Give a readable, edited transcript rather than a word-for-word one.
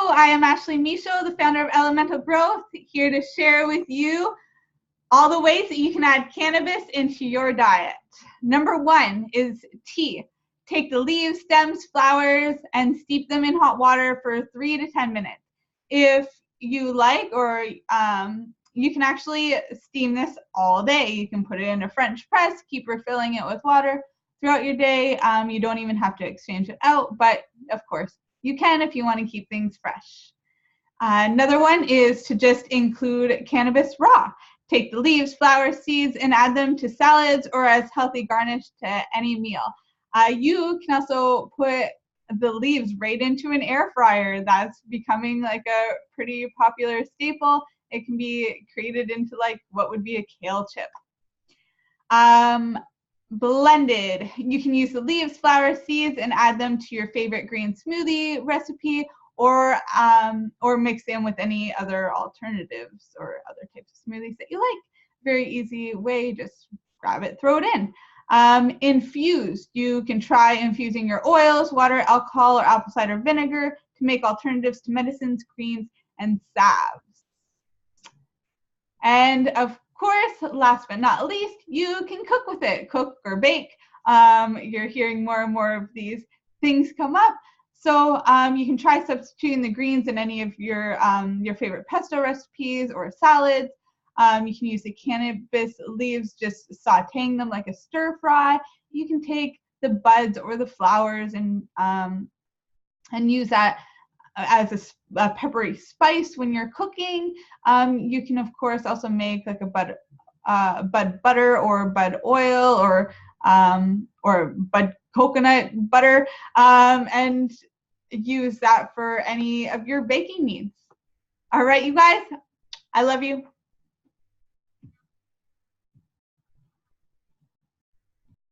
I am Ashley Michaud, the founder of Elemental Growth, here to share with you all the ways that you can add cannabis into your diet. Number one is tea. Take the leaves, stems, flowers, and steep them in hot water for 3 to 10 minutes. If you like, or you can actually steam this all day. You can put it in a French press, keep refilling it with water throughout your day. You don't even have to exchange it out, but of course you can if you want to keep things fresh. Another one is to just include cannabis raw. Take the leaves, flowers, seeds, and add them to salads or as healthy garnish to any meal. You can also put the leaves right into an air fryer. That's becoming like a pretty popular staple. It can be created into like what would be a kale chip. Blended. You can use the leaves, flowers, seeds, and add them to your favorite green smoothie recipe, or mix in with any other alternatives or other types of smoothies that you like. Very easy way, just grab it, throw it in. Infused. You can try infusing your oils, water, alcohol, or apple cider vinegar to make alternatives to medicines, creams, and salves. And of course, last but not least, you can cook with it, cook or bake. You're hearing more and more of these things come up. So you can try substituting the greens in any of your favorite pesto recipes or salads. You can use the cannabis leaves, just sauteing them like a stir fry. You can take the buds or the flowers and use that as a peppery spice when you're cooking. You can of course also make like a bud butter or bud oil or bud coconut butter, and use that for any of your baking needs. All right, you guys, I love you.